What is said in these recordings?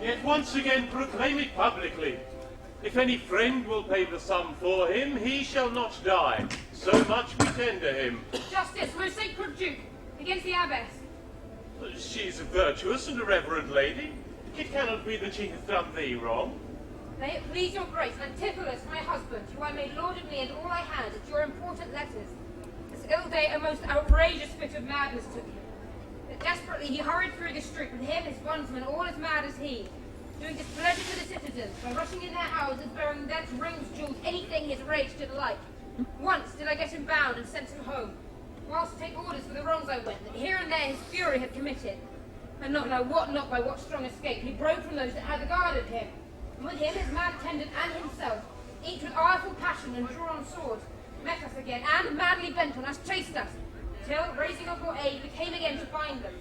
yet once again proclaim it publicly. If any friend will pay the sum for him, he shall not die. So much we tender him. Justice, most sacred Duke, against the abbess. She is a virtuous and a reverend lady. It cannot be that she hath done thee wrong. May it please your grace, Antipholus, my husband, who I made lord of me and all I had at your important letters. This ill day a most outrageous fit of madness took him. That desperately he hurried through the street with him, his bondsmen, all as mad as he, doing displeasure to the citizens by rushing in their houses, bearing thence rings, jewels, anything his rage did like. Once did I get him bound and sent him home, whilst to take orders for the wrongs I went, that here and there his fury had committed. And not by what strong escape, he broke from those that had guarded him. And with him his mad attendant and himself, each with ireful passion and drawn swords, met us again, and madly bent on us, chased us, till, raising up our aid, we came again to find them.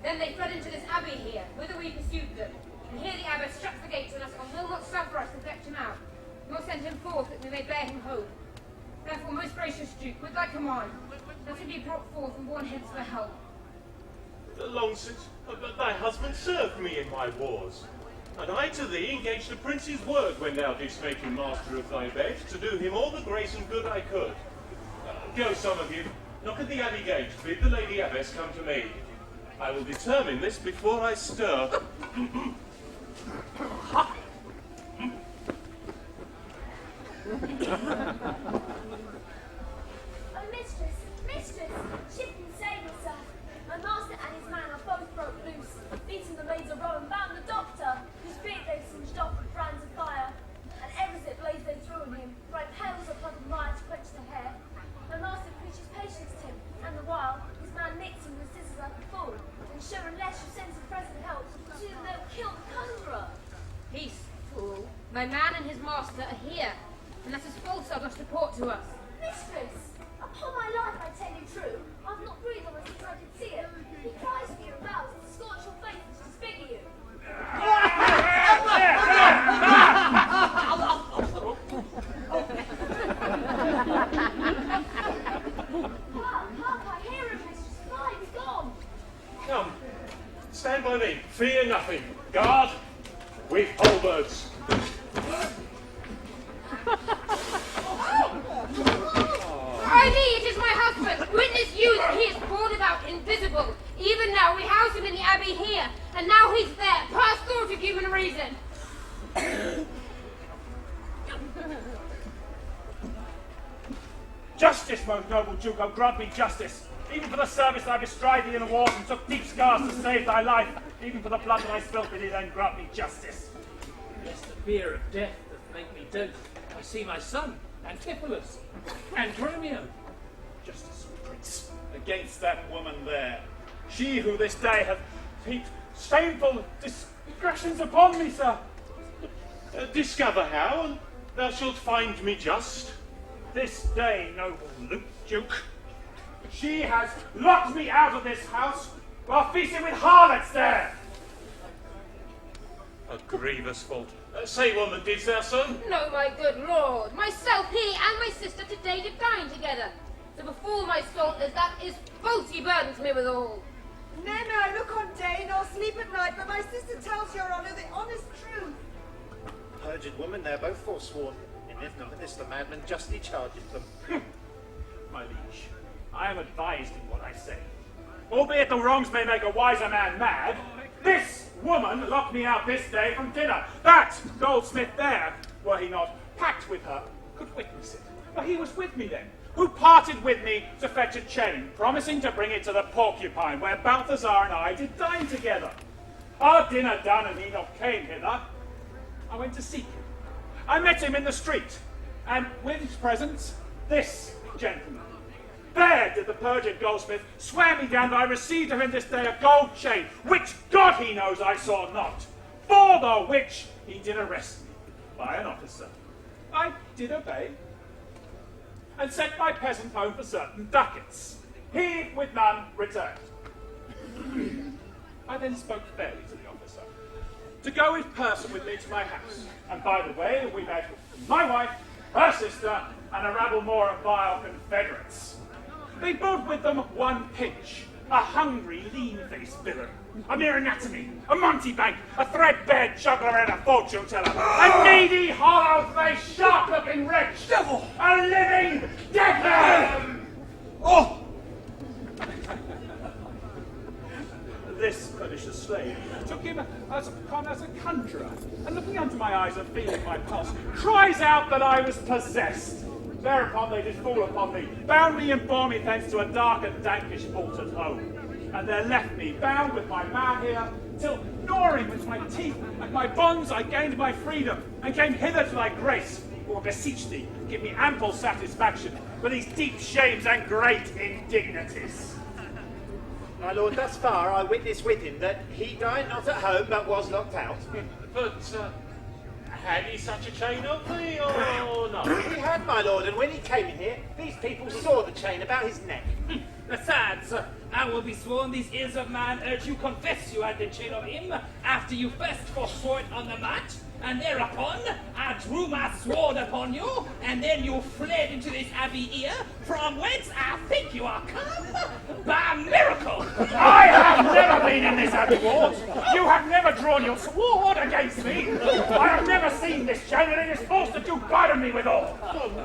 Then they fled into this abbey here, whither we pursued them. And here the abbess shuts the gates on us, and will not suffer us to fetch him out, nor send him forth that we may bear him home. Therefore, most gracious Duke, with thy command, let him be brought forth and borne hence for help. Long since thy husband served me in my wars, and I to thee engaged a prince's word when thou didst make him master of thy bed, to do him all the grace and good I could. Go, some of you, knock at the abbey gate, bid the lady abbess come to me. I will determine this before I stir. Mistress, ship and sail, sir. My master and his man are both broke loose, beaten the maids of row and bound the doctor, whose beard they singed off with brands of fire. And ever as it blazed they threw on him, bright pails of blood and mire to quench the hair. My master preaches patience to him, and the while his man nicks him with scissors like a fool, and sure unless you send some present help, soon they will kill the conjurer. Peace, fool. My man and his master are here, and that is false of us report to us. Mistress, upon my life I tell you true, I've not breathed on it since I did see it. He cries for you and vows to scorch your face and to disfigure you. Hark, I hear him, mistress. Fly, be gone. Come, stand by me. Fear nothing. Guard, we've halberds. By thee, it is my husband. Witness you that he is born about invisible. Even now we house him in the abbey here, and now he's there, past thought of human reason. Justice, most noble Duke, oh grant me justice. Even for the service I bestride thee in the wars and took deep scars to save thy life, even for the blood that I spilt with thee, then grant me justice. Lest the fear of death doth make me dote, I see my son, Antipholus, and Dromio. Justice, Prince, against that woman there, she who this day hath heaped shameful discretions upon me, sir. Discover how, and thou shalt find me just. This day, noble Duke, she has locked me out of this house while feasting with harlots there. A grievous fault. Say, woman, didst thou so? No, my good lord. Myself, he, and my sister today did dine together. So before my soul as that is false he burdens me withal. Nay, I look on day nor sleep at night, but my sister tells your honour the honest truth. Perjured woman, they're both forsworn. And if not this, the madman justly charges them. My liege, I am advised in what I say. Albeit the wrongs may make a wiser man mad, this woman locked me out this day from dinner. That goldsmith there, were he not packed with her, could witness it. For he was with me then, who parted with me to fetch a chain, promising to bring it to the Porcupine, where Balthazar and I did dine together. Our dinner done, and he not came hither, I went to seek him. I met him in the street, and with his presence, this gentleman. There did the perjured goldsmith swear me down that I received of him this day a gold chain, which God he knows I saw not, for the which he did arrest me by an officer. I did obey, and sent my peasant home for certain ducats. He with none returned. I then spoke fairly to the officer, to go in person with me to my house. And by the way, we met my wife, her sister, and a rabble more of vile confederates. They brought with them one pinch, a hungry, lean-faced villain, A mere anatomy, a mountebank, a threadbare juggler and a fortune teller, a needy, hollow-faced, sharp-looking wretch, devil, a living dead man! Oh! This pernicious slave took him as a conjurer, and looking into my eyes and feeling my pulse, cries out that I was possessed. Thereupon they did fall upon me, bound me and bore me thence to a dark and dankish vault at home. And there left me, bound with my man here, till, gnawing with my teeth at my bonds, I gained my freedom, and came hither to thy grace, or beseech thee, give me ample satisfaction for these deep shames and great indignities. My lord, thus far I witness with him that he dined not at home, but was locked out. But, had he such a chain of thee, or not? He had, my lord, and when he came in here, these people saw the chain about his neck. Besides, I will be sworn these ears of mine urge you confess you had the chain of him after you first forswore it on the mat, and thereupon I drew my sword upon you, and then you fled into this abbey here, from whence I think you are come by miracle. I have never been in this abbey ward. You have never drawn your sword against me. I have never seen this chain, and it is false that you burden me withal.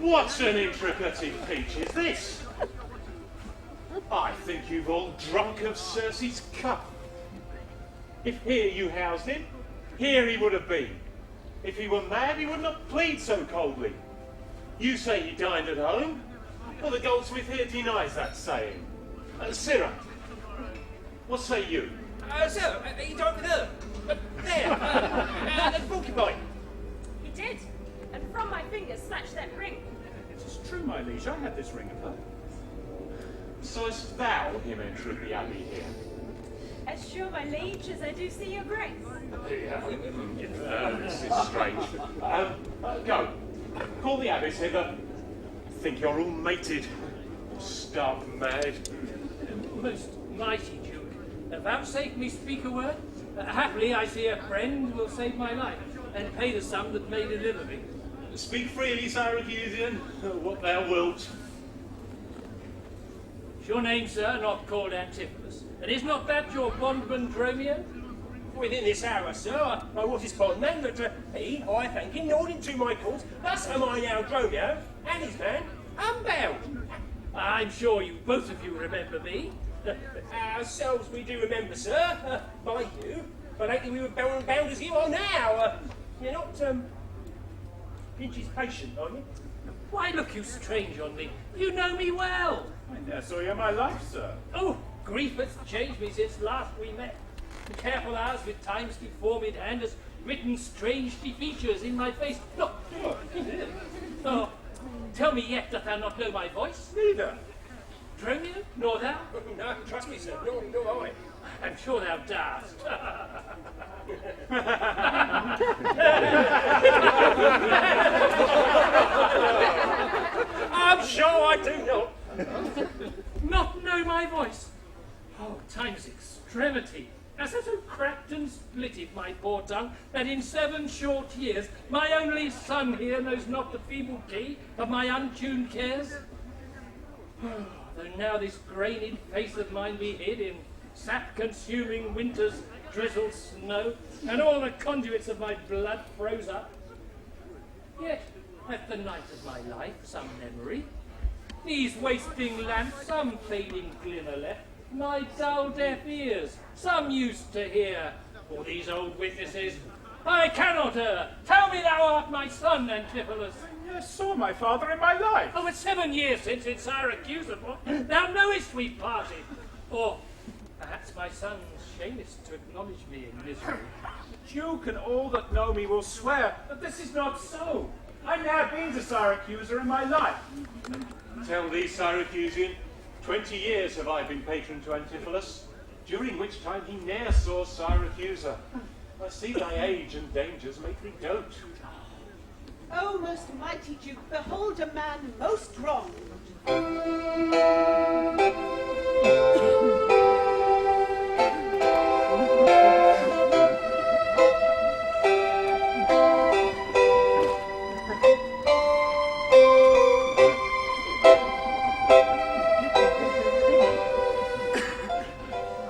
What an intricate peach is this? I think you've all drunk of Circe's cup. If here you housed him, here he would have been. If he were mad, he would not plead so coldly. You say he dined at home? Well, the goldsmith here denies that saying. Sirrah, what say you? Sir, he dined with her. There, the porcupine. He did, and from my finger snatched that ring. It is true, my liege, I had this ring of her. Sawest thou him enter the abbey here? As sure, my liege, as I do see your grace. This is strange. Go. Call the abbess hither. Think you're all mated. Stark mad. Most mighty Duke, vouchsafe me speak a word. Happily I see a friend will save my life, and pay the sum that may deliver me. Speak freely, Syracusian, what thou wilt. Is your name, sir, not called Antipholus? And is not that your bondman Dromio? Within this hour, sir, I was his bondman, but he, I thank him, nodding to my cause. Thus am I now Dromio, and his man, unbound. I'm sure you, both of you, remember me. Ourselves we do remember, sir, by you, but lately we were bound as you are now. You're not, Pinch's patient, are you? Why look you strange on me? You know me well. I ne'er saw you in my life, sir. Oh, grief hath changed me since last we met. The careful hours with time's deformed hand has written strange features in my face. Look. Oh, tell me yet, doth thou not know my voice? Neither. Dromio, nor thou? No, trust me, sir, nor I. I'm sure thou darst. I'm sure I do not. Not know my voice? Oh, time's extremity has so cracked and splitted my poor tongue that in 7 short years my only son here knows not the feeble key of my untuned cares. Though now this grained face of mine be hid in sap-consuming winter's drizzled snow, and all the conduits of my blood froze up, yet hath the night of my life some memory. These wasting lamps some fading glimmer left, my dull deaf ears some used to hear. For these old witnesses I cannot err. Tell me thou art my son, Antipholus. I never saw my father in my life. Oh, it's 7 years since in Syracuse, thou knowest we parted. Or perhaps my son shamest to acknowledge me in misery. Duke and all that know me will swear that this is not so. I ne'er been to Syracuse in my life. Tell thee, Syracusian, 20 years have I been patron to Antipholus, during which time he ne'er saw Syracusa. I see thy age and dangers make thee dote. Oh, most mighty Duke, behold a man most wronged.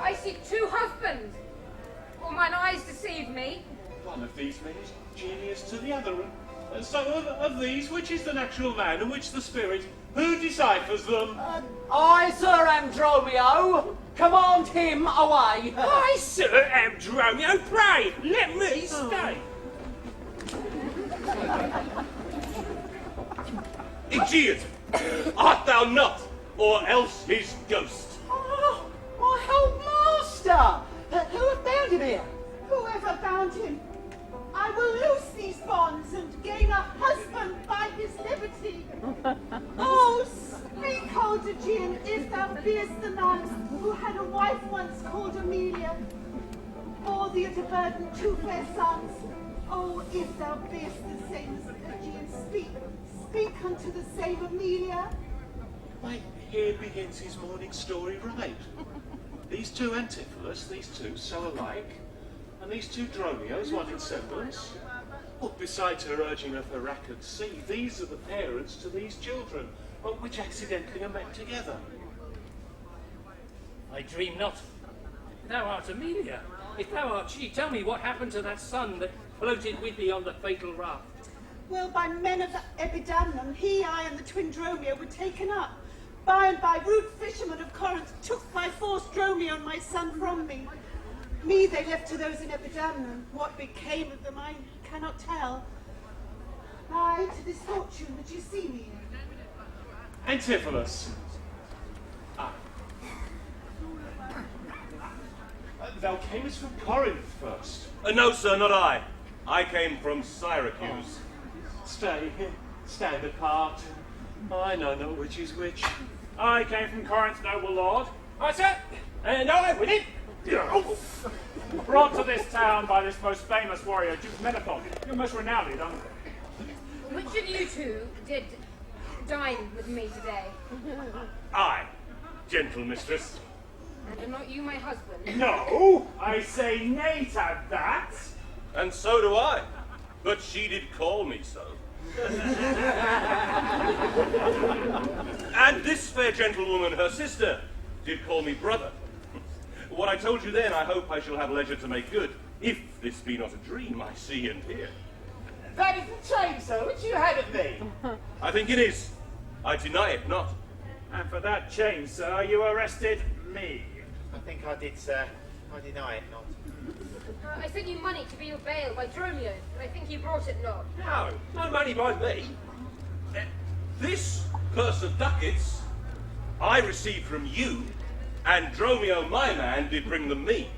I see 2 husbands, deceive me? One of these men is genius to the other. And so of these, which is the natural man and which the spirit? Who deciphers them? I, Sir, am Dromio. Command him away. I, sir, am Dromio. Pray, let me stay. Idiot! Art thou not, or else his ghost? Oh, my old master! Who have bound him here? Whoever bound him, I will loose these bonds and gain a husband by his liberty. Oh, speak, old Aegean, if thou beest the man who had a wife once called Amelia, bore thee at a burden 2 fair sons. Oh, if thou beest the same as Aegean, speak unto the same Amelia. Why, here begins his morning story right. These two Antipholus, these two so alike, and these two Dromios, one in semblance. Well, besides her urging of her rack at sea, these are the parents to these children, which accidentally are met together. I dream not. Thou art Amelia. If thou art she, tell me what happened to that son that floated with thee on the fatal raft. Well, by men of the Epidamnum, he, I, and the twin Dromio were taken up. By and by, rude fishermen of Corinth took by force Dromio and my son from me. Me they left to those in Epidamnum. What became of them I cannot tell. I, to this fortune that you see me in. Antipholus. Thou camest from Corinth first. No, sir, not I. I came from Syracuse. Stay, stand apart. I know not which is which. I came from Corinth, noble lord. I, sir, and I with it. Brought to this town by this most famous warrior, Duke Menaphon, your most renowned uncle. Which of you two did dine with me today? I, gentle mistress. And are not you my husband? No, I say nay to that. And so do I. But she did call me so. And this fair gentlewoman, her sister, did call me brother. What I told you then, I hope I shall have leisure to make good, if this be not a dream I see and hear. That is the change, sir, which you had of me. I think it is. I deny it not. And for that change, sir, you arrested me. I think I did, sir. I deny it not. I sent you money to be your bail by Dromio, but I think you brought it not. No, no money by me. This purse of ducats I received from you, and Dromio, my man, did bring them me.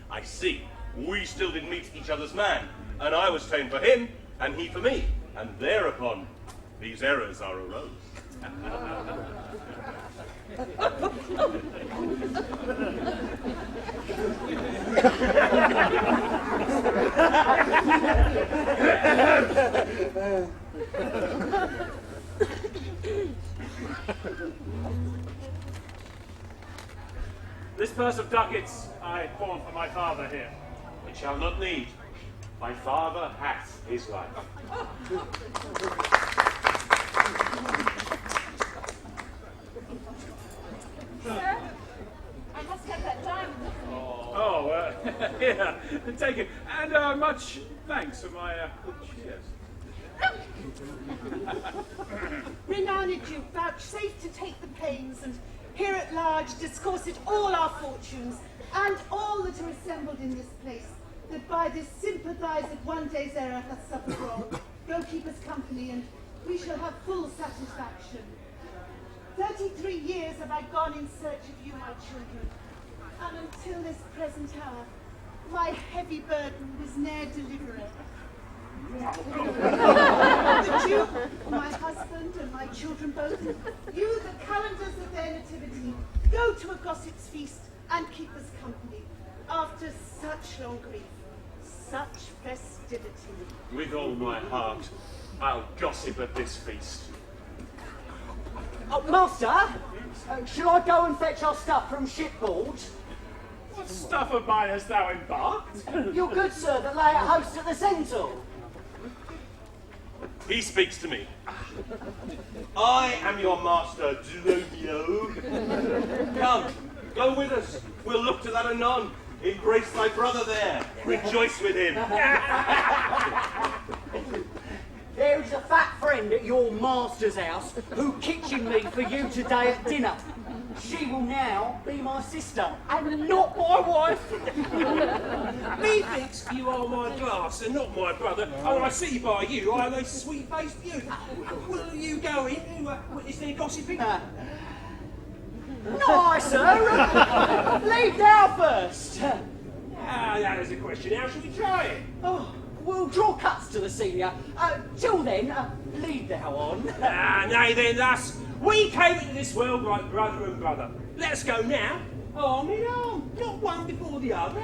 I see. We still did meet each other's man, and I was ta'en for him, and he for me, and thereupon these errors are arose. This purse of ducats I pawned for my father here. It shall not need. My father hath his life. Sir, I must have that diamond. Oh, here, take it. And much thanks for my good cheers. Renowned Duke, vouchsafe to take the pains and here at large discourse it all our fortunes and all that are assembled in this place, that by this sympathized one day's error hath suffered wrong. Go keep us company, and we shall have full satisfaction. 33 years have I gone in search of you, my children, and until this present hour, my heavy burden was ne'er delivered. The Duke, my husband, and my children both, you, the calendars of their nativity, go to a gossip's feast and keep us company. After such long grief, such festivity. With all my heart, I'll gossip at this feast. Oh, master, shall I go and fetch our stuff from shipboard? What stuff of mine hast thou embarked? Your good sir that lay at host at the Centaur. He speaks to me. I am your master, Dromio. Come, go with us. We'll look to that anon. Embrace thy brother there. Rejoice with him. There is a fat friend at your master's house who kitchened me for you today at dinner. She will now be my sister and not my wife. Methinks you are my glass and not my brother, and I see by you I am a sweet-faced youth. Will you go in to witness their gossiping? No, sir. Leave thou first. That is a question. How shall we try it? Oh, we'll draw cuts to the senior. Till then, lead thou on. Nay then, thus, we came into this world like brother and brother. Let us go now, arm in arm, not one before the other.